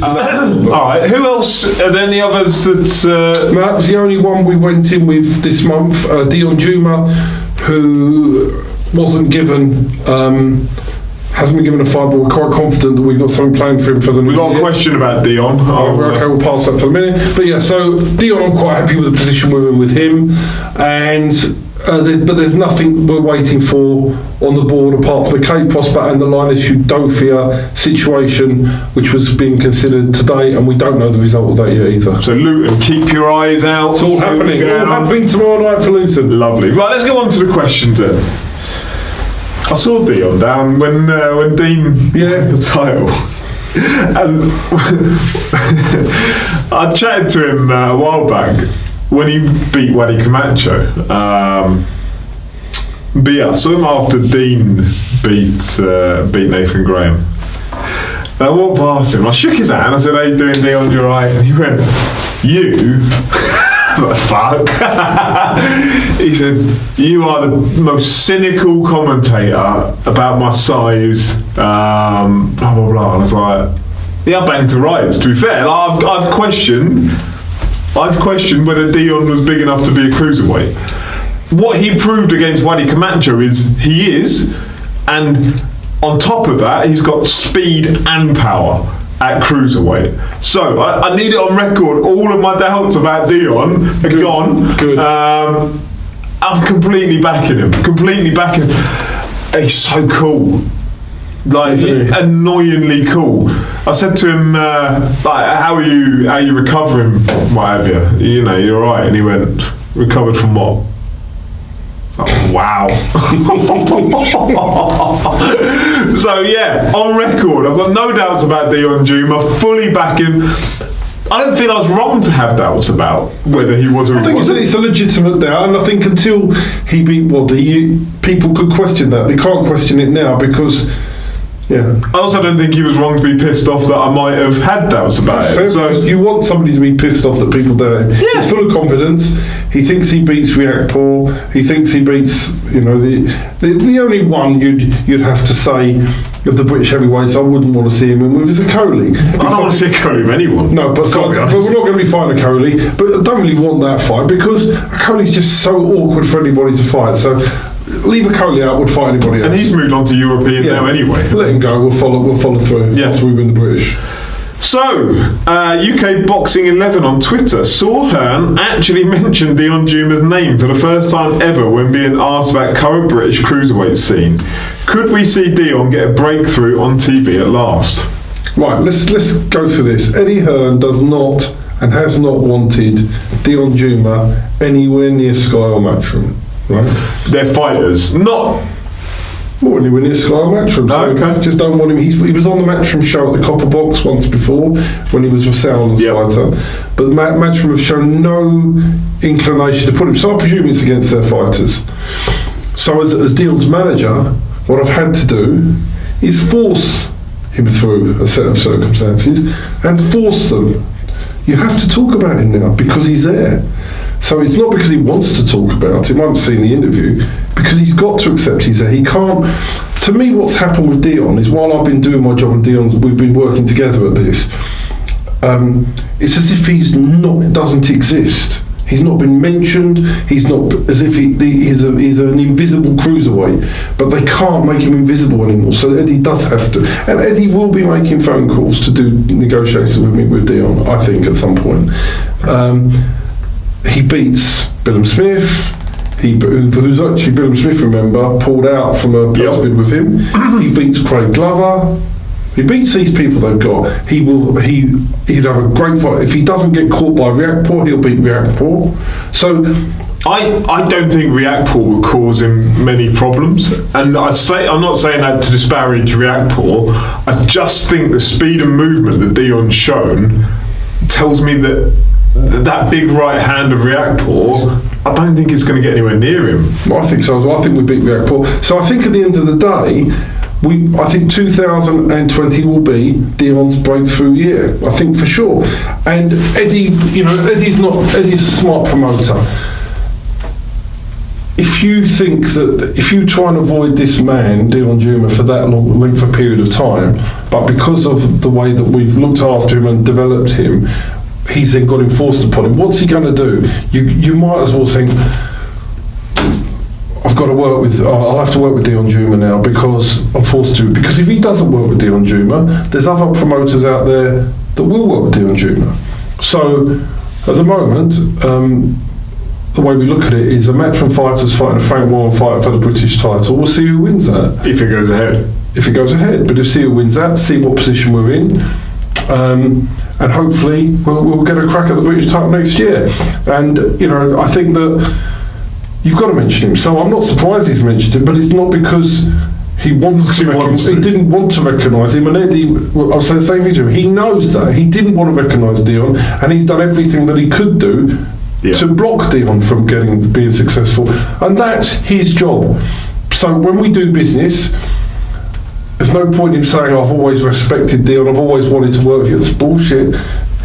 Alright, who else? Are there any others that... That was the only one we went in with this month. Dion Juma, who wasn't given... hasn't been given a fight, but we're quite confident that we've got something planned for him for the new year. We've got a question about Dion. Okay, we'll pass that for a minute. But yeah, so Dion, I'm quite happy with the position we're in with him. And... but there's nothing we're waiting for on the board apart from the Cape Prosper and the Linus Udofia situation, which was being considered today, and we don't know the result of that yet either. So Luton, keep your eyes out. It's all happening. All happening tomorrow night for Luton. Lovely. Right, let's go on to the questions then. I saw Dion down when Dean won the title. And I chatted to him a while back when he beat Waddy Camacho. But yeah, I saw him after Dean beat Nathan Graham. And I walked past him, I shook his hand, I said, "How you doing, Dion, you alright?" And he went, "You?" What the fuck? He said, "You are the most cynical commentator about my size, blah blah blah." And I was like, yeah, I banged to rights, to be fair. Like, I've questioned whether Dion was big enough to be a cruiserweight. What he proved against Waddy Camacho is he is, and on top of that, he's got speed and power at cruiserweight. So I need it on record. All of my doubts about Dion are gone. Good. I'm completely backing him. He's so cool. Like, annoyingly cool. I said to him, how are you recovering, what have you? You know, you're alright. And he went, "Recovered from what?" It's like, wow. So yeah, on record, I've got no doubts about Dion Juma, fully back him. I don't feel I was wrong to have doubts about whether he was or he wasn't. It's a legitimate doubt, and I think until he beat Waddy, people could question that. They can't question it now because Yeah. I also don't think he was wrong to be pissed off that I might have had doubts about That's it. fair, So you want somebody to be pissed off that people doubt him. Yeah. He's full of confidence. He thinks he beats Riakporhe. He thinks he beats, the only one you'd have to say of the British heavyweights I wouldn't want to see him in with is a Coley. I don't want to see a Coley with anyone. No, but we're not going to be fighting a Coley. But I don't really want that fight because a Coley's just so awkward for anybody to fight. So leave a Coley out, would fight anybody else. And he's moved on to European now anyway. Let him go. We'll follow through after we win the British. So, UK Boxing 11 on Twitter saw Hearn actually mention Dion Juma's name for the first time ever when being asked about current British cruiserweight scene. Could we see Dion get a breakthrough on TV at last? Right, let's go for this. Eddie Hearn does not and has not wanted Dion Juma anywhere near Sky or Matchroom. Right? They're fighters, not... More anywhere near Sky or Matchroom. So okay. Just don't want him. He was on the Matchroom show at the Copper Box once before when he was with Sauerland's fighter. But Matchroom have shown no inclination to put him. So I presume it's against their fighters. So as Dion's manager, what I've had to do is force him through a set of circumstances and force them. You have to talk about him now because he's there. So it's not because he wants to talk about it, I won't see in the interview, because he's got to accept he's there. He can't. To me, what's happened with Dion is while I've been doing my job and Dion's, we've been working together at this, it's as if it doesn't exist. He's not been mentioned. He's not as if he's an invisible cruiserweight, but they can't make him invisible anymore. So Eddie does have to, and Eddie will be making phone calls to do negotiations with me with Dion. I think at some point. He beats Billum Smith, who's actually Billum Smith, remember, pulled out from a bid with him. He beats Craig Glover. He beats these people they've got. He'd have a great fight. If he doesn't get caught by Riakporhe, he'll beat Riakporhe. So I don't think Riakporhe will cause him many problems, and I'm not saying that to disparage Riakporhe. I just think the speed and movement that Dion's shown tells me that big right hand of Riakporhe, I don't think it's going to get anywhere near him. Well, I think so as well. I think we beat Riakporhe. So I think at the end of the day, I think 2020 will be Dion's breakthrough year. I think for sure. And Eddie's a smart promoter. If you think that if you try and avoid this man, Dion Juma, for that long length of period of time, but because of the way that we've looked after him and developed him, he's then got him forced upon him. What's he going to do? You might as well think, I'll have to work with Dion Juma now because I'm forced to. Because if he doesn't work with Dion Juma, there's other promoters out there that will work with Dion Juma. So at the moment, the way we look at it is a Matchroom fighter's fighting a Frank Warren fighter for the British title. We'll see who wins that. If it goes ahead. But see who wins that, see what position we're in. And hopefully we'll get a crack at the British title next year. And I think that you've got to mention him. So I'm not surprised he's mentioned him, but it's not because he wants to. He didn't want to recognise him. And Eddie, I'll say the same thing to him. He knows that he didn't want to recognise Dion, and he's done everything that he could do to block Dion from being successful. And that's his job. So when we do business, there's no point in saying, I've always respected Dion, I've always wanted to work with you. That's bullshit.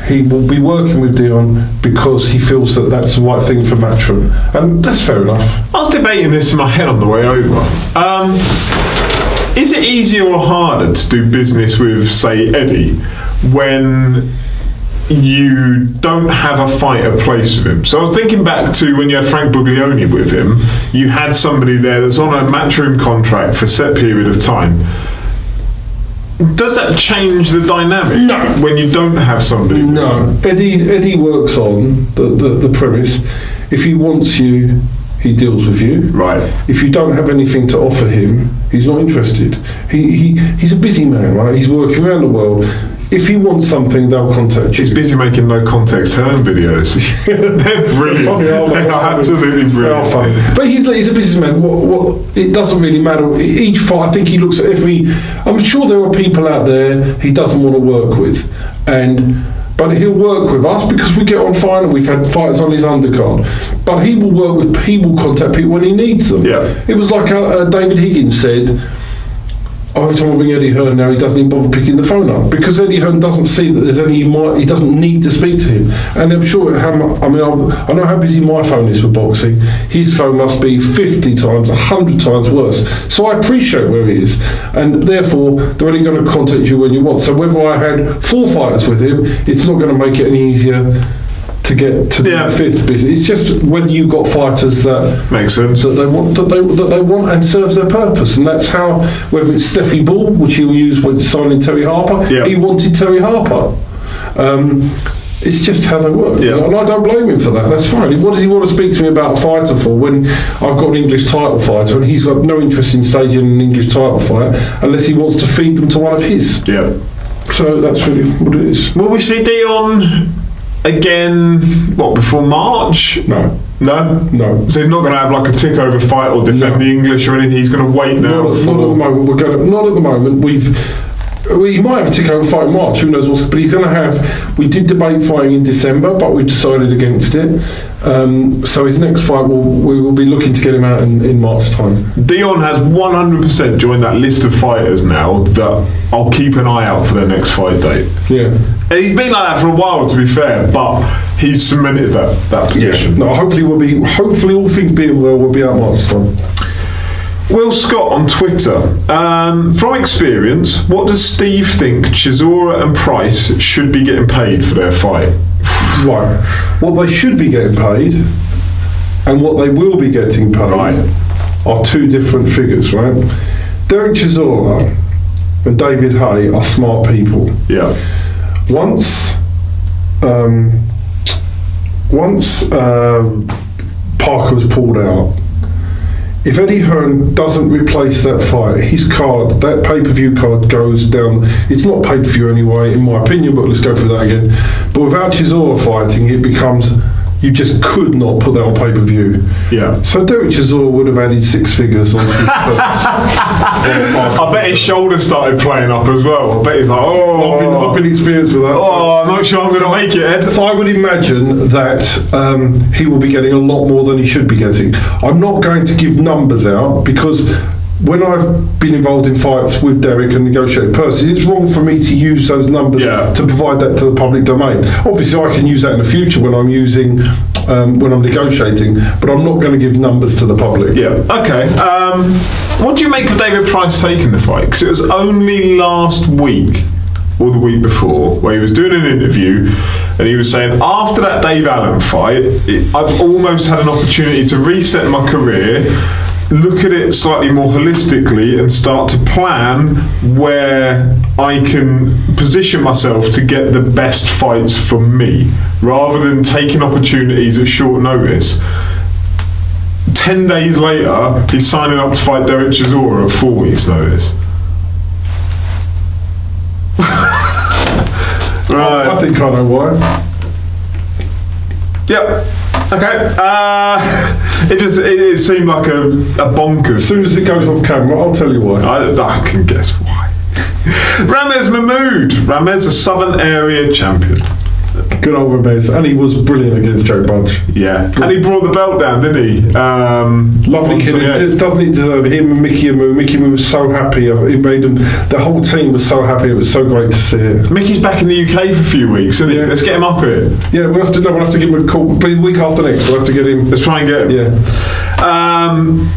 He will be working with Dion because he feels that that's the right thing for Matchroom. And that's fair enough. I was debating this in my head on the way over. Is it easier or harder to do business with, say, Eddie, when you don't have a fighter placed with him? So I was thinking back to when you had Frank Buglioni with him, you had somebody there that's on a Matchroom contract for a set period of time. Does that change the dynamic? No. When you don't have somebody? No. Eddie works on the premise. If he wants you, he deals with you. Right. If you don't have anything to offer him, he's not interested. He's a busy man, right? He's working around the world. If he wants something, they'll contact you. He's busy making no context Hearn videos. They're brilliant. They are absolutely brilliant. They are funny. But he's a businessman. What it doesn't really matter. Each fight, I think he looks at every. I'm sure there are people out there he doesn't want to work with, but he'll work with us because we get on fine and we've had fighters on his undercard. But he will contact people when he needs them. Yeah. It was like David Higgins said. every time I ring Eddie Hearn now, he doesn't even bother picking the phone up because Eddie Hearn doesn't see that there's any. He doesn't need to speak to him, and I'm sure. I know how busy my phone is for boxing. His phone must be 50 times, 100 times worse. So I appreciate where he is, and therefore they're only going to contact you when you want. So whether I had 4 fighters with him, it's not going to make it any easier to get to the 5th business. It's just whether you got fighters that makes sense, that they want and serves their purpose, and that's how. Whether it's Steffi Ball, which he'll use when signing Terry Harper, he wanted Terry Harper. It's just how they work, and I don't blame him for that. That's fine. What does he want to speak to me about a fighter for when I've got an English title fighter and he's got no interest in staging an English title fight unless he wants to feed them to one of his? Yeah. So that's really what it is. Will we see Dion again, before March? No. No? So he's not going to have like a tick-over fight or defend the English or anything? He's going to wait now? Not at the moment. Not at the moment. We might have a tick-over fight in March, who knows what's... But he's going to have... We did debate fighting in December, but we decided against it. So his next fight, we will be looking to get him out in March time. Dion has 100% joined that list of fighters now that I'll keep an eye out for their next fight date. Yeah. He's been like that for a while, to be fair, but he's cemented that position. Yeah. No, hopefully all things being well, we'll be out March time. Will Scott on Twitter. From experience, what does Steve think Chisora and Price should be getting paid for their fight? Right. What they should be getting paid and what they will be getting paid are 2 different figures, right? Derek Chisora and David Hay are smart people. Yeah. Once Parker was pulled out, if Eddie Hearn doesn't replace that fight, his card, that pay-per-view card goes down. It's not pay-per-view anyway, in my opinion, but let's go through that again. But without Chisora fighting, it becomes... You just could not put that on pay-per-view. Yeah. So Derek Chisora would have added 6 figures on his purse. I bet his shoulder started playing up as well. I bet he's like, I've been experienced with that. I'm not sure I'm going to make it, Ed. So I would imagine that he will be getting a lot more than he should be getting. I'm not going to give numbers out because when I've been involved in fights with Derek and negotiated purses, it's wrong for me to use those numbers to provide that to the public domain. Obviously, I can use that in the future when I'm when I'm negotiating, but I'm not going to give numbers to the public. Yeah. Okay. What do you make of David Price taking the fight? Because it was only last week or the week before where he was doing an interview and he was saying, after that Dave Allen fight, I've almost had an opportunity to reset my career, look at it slightly more holistically and start to plan where I can position myself to get the best fights for me rather than taking opportunities at short notice. 10 days later, he's signing up to fight Derek Chisora at 4 weeks notice. Right. I think I know why. Yep. Okay. It seemed like a bonkers. As soon as it goes off camera, I'll tell you why. I can guess why. Ramez Mahmood. Ramez, a Southern Area champion. Good old Ramez, and he was brilliant against Joe Budge. Yeah, and he brought the belt down, didn't he? Lovely kid. Doesn't he deserve him and Mickey Amu? Mickey Amu was so happy. It made him. The whole team was so happy. It was so great to see it. Mickey's back in the UK for a few weeks, isn't he? Let's get him up here. Yeah, we'll have to give him a call. The week after next, we'll have to get him. Let's try and get him. Yeah.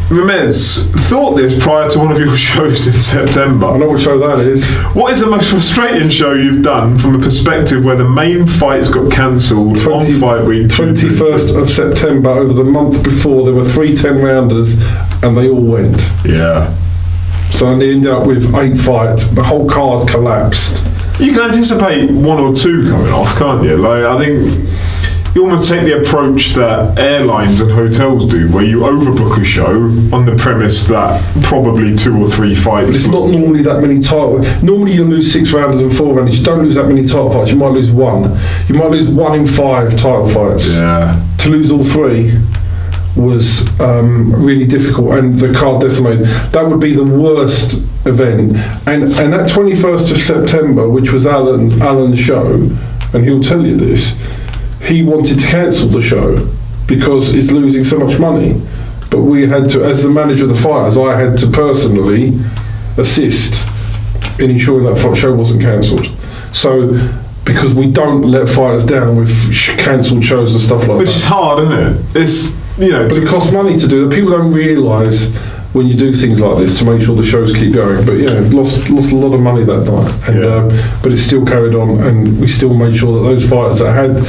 Ramez, thought this prior to one of your shows in September. I know what show that is. What is the most frustrating show you've done from a perspective where the main fights got cancelled on fight week? 21st of September, over the month before, there were 3 10-rounders and they all went. Yeah. So they ended up with 8 fights. The whole card collapsed. You can anticipate 1 or 2 coming off, can't you? Like, I think you almost take the approach that airlines and hotels do, where you overbook a show on the premise that probably 2 or 3 fights. But it's not normally that many title. Normally you lose 6 rounders and 4 rounders. You don't lose that many title fights. You might lose 1. You might lose 1 in 5 title fights. Yeah. To lose all 3 was really difficult, and the card decimated. That would be the worst event. And that 21st of September, which was Alan's show, and he'll tell you this, he wanted to cancel the show because it's losing so much money. But we had to, as the manager of the fighters, I had to personally assist in ensuring that show wasn't cancelled. So, because we don't let fighters down with cancelled shows and stuff like that. Which is hard, isn't it? It's, you know... But it costs money to do that. People don't realise when you do things like this to make sure the shows keep going. But yeah, lost a lot of money that night. And, but it still carried on, and we still made sure that those fighters that had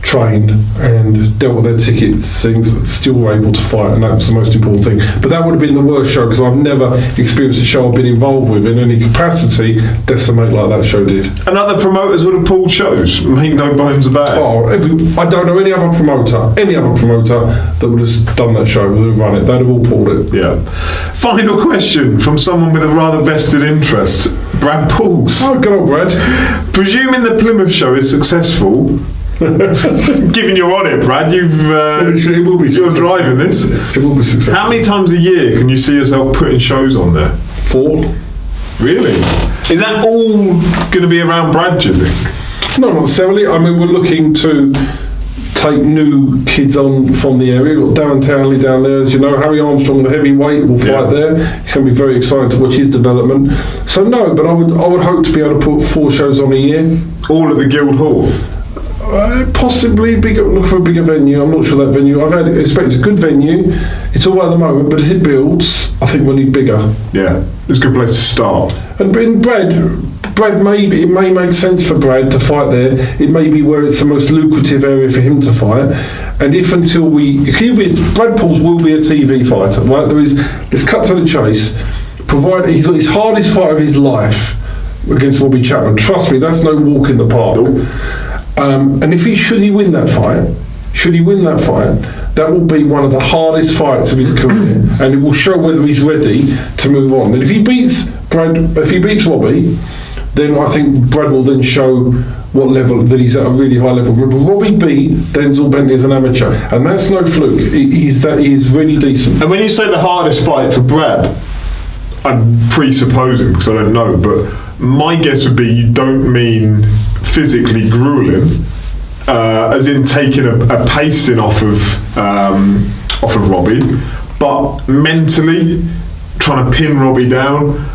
trained and dealt with their ticket things still were able to fight, and that was the most important thing. But that would have been the worst show, because I've never experienced a show I've been involved with in any capacity decimate like that show did. And other promoters would have pulled shows, make no bones about it. I don't know any other promoter that would have done that show, would have run it. They'd have all pulled it. Yeah. Final question from someone with a rather vested interest, Brad Pauls. Oh, good old Brad. Presuming the Plymouth show is successful, given you're on it, Brad, you're driving this. It will be successful. How many times a year can you see yourself putting shows on there? 4. Really? Is that all going to be around Brad, do you think? No, not necessarily. I mean, we're looking to take new kids on from the area. We've got Darren Townley down there, as you know. Harry Armstrong, the heavyweight, will fight there. It's going to be very exciting to watch his development. So no, but I would hope to be able to put 4 shows on a year. All at the Guildhall? Possibly look for a bigger venue. I'm not sure that venue. I expect it's a good venue. It's all right at the moment, but as it builds, I think we'll need bigger. Yeah, it's a good place to start. And in Brad, it may make sense for Brad to fight there. It may be where it's the most lucrative area for him to fight. And Brad Pauls will be a TV fighter, right? Let's cut to the chase. Provided he's got his hardest fight of his life against Robbie Chapman. Trust me, that's no walk in the park. Nope. And if should he win that fight, that will be one of the hardest fights of his career, and it will show whether he's ready to move on. And if he beats Robbie, then I think Brad will then show what level that he's at a really high level. Remember, Robbie beat Denzel Bentley as an amateur, and that's no fluke. He is really decent. And when you say the hardest fight for Brad, I'm presupposing, because I don't know, but my guess would be you don't mean physically grueling, as in taking a pasting off of Robbie, but mentally trying to pin Robbie down,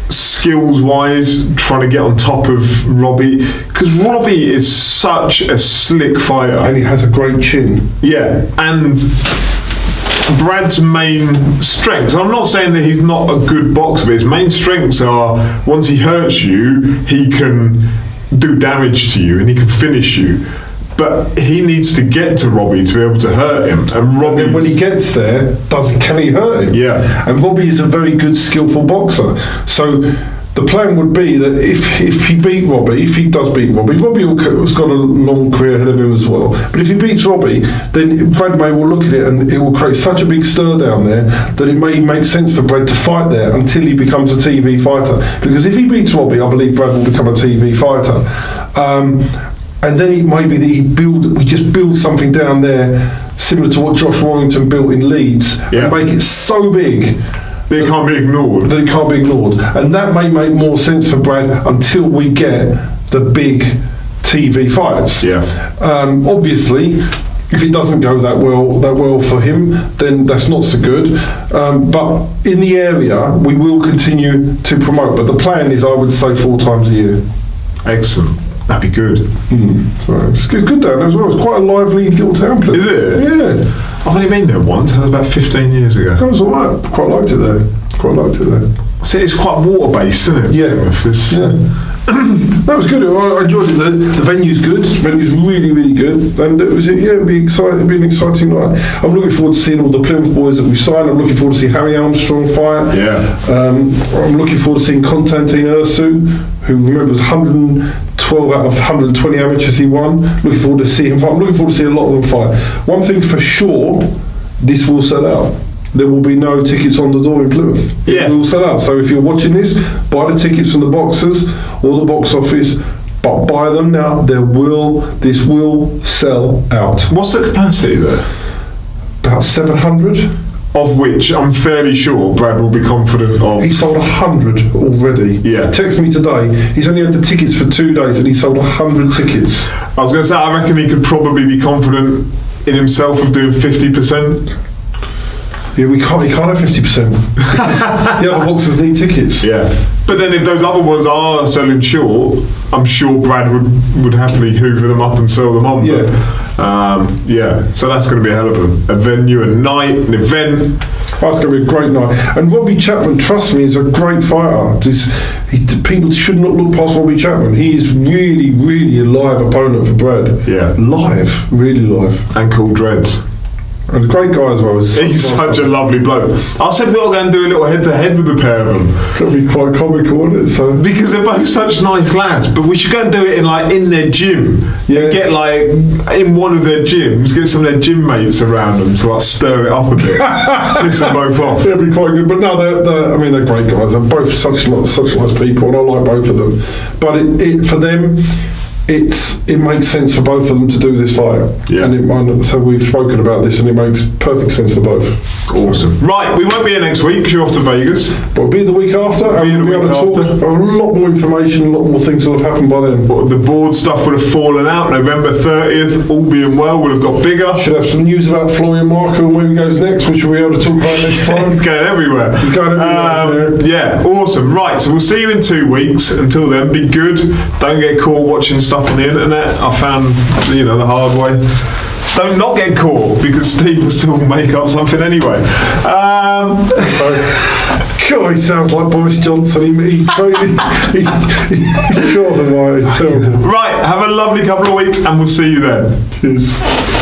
skills-wise trying to get on top of Robbie, because Robbie is such a slick fighter. And he has a great chin. Yeah, and Brad's main strengths, I'm not saying that he's not a good boxer, but his main strengths are, once he hurts you, he can do damage to you and he can finish you. But he needs to get to Robbie to be able to hurt him. And Robbie, when he gets there, can he hurt him? Yeah. And Robbie is a very good, skillful boxer. So the plan would be that if he does beat Robbie has got a long career ahead of him as well. But if he beats Robbie, then Brad May will look at it and it will create such a big stir down there that it may make sense for Brad to fight there until he becomes a TV fighter. Because if he beats Robbie, I believe Brad will become a TV fighter. And then it may be that we just build something down there similar to what Josh Warrington built in Leeds, and make it so big that it can't be ignored. And that may make more sense for Brad until we get the big TV fights. Yeah. Obviously, if it doesn't go that well for him, then that's not so good. But in the area, we will continue to promote. But the plan is, I would say, 4 times a year. Excellent. That'd be good. So it's good down there as well. It's quite a lively little town place. Is it? Yeah. I've only been there once. That was about 15 years ago. That was alright. Quite liked it there. See, it's quite water-based, isn't it? Yeah. That was good. I enjoyed it. The venue's good. The venue's really, really good. And it'll be exciting. It'll be an exciting night. I'm looking forward to seeing all the Plymouth boys that we've signed. I'm looking forward to see Harry Armstrong fight. Yeah. I'm looking forward to seeing Konstantin Ursu, who, remember, was 112 out of 120 amateurs he won. Looking forward to seeing him fight. I'm looking forward to seeing a lot of them fight. One thing's for sure, this will sell out. There will be no tickets on the door in Plymouth. Yeah. It will sell out. So if you're watching this, buy the tickets from the boxers or the box office, but buy them now. This will sell out. What's the capacity there? About 700. Of which I'm fairly sure Brad will be confident of. He sold 100 already. Yeah. Text me today. He's only had the tickets for 2 days and he sold 100 tickets. I was going to say, I reckon he could probably be confident in himself of doing 50%. Yeah, we can't have 50%. The other boxers need tickets. Yeah. But then if those other ones are selling short, I'm sure Brad would happily hoover them up and sell them on. Yeah. So that's going to be a hell of a venue, a night, an event. That's going to be a great night. And Robbie Chapman, trust me, is a great fighter. People should not look past Robbie Chapman. He is really, really a live opponent for Brad. Yeah. Live. Really live. And cool dreads. And a great guy as well. He's such a lovely bloke. I said we'll go and do a little head-to-head with the pair of them. That'll be quite comical, wouldn't it? So because they're both such nice lads, but we should go and do it in their gym. Yeah. Get in one of their gyms, get some of their gym mates around them to stir it up a bit. Piss them both off. It'll be quite good. But no, they're great guys. They're both such nice people, and I like both of them. But for them, it makes sense for both of them to do this fight. Yeah. And so we've spoken about this, and it makes perfect sense for both. Awesome. Right, we won't be here next week because you're off to Vegas. But we'll be the week after, and we'll be able to talk a lot more information, a lot more things will have happened by then. The board stuff would have fallen out November 30th, all being well, would have got bigger. Should have some news about Florian Marco and where he goes next, which we'll be able to talk about next time. He's going everywhere. He's going everywhere. Yeah, awesome. Right, so we'll see you in 2 weeks. Until then, be good. Don't get caught watching stuff on the internet. I found, the hard way. Don't not get caught because Steve will still make up something anyway. God, he sounds like Boris Johnson. He's short and white. Right, have a lovely couple of weeks and we'll see you then. Cheers.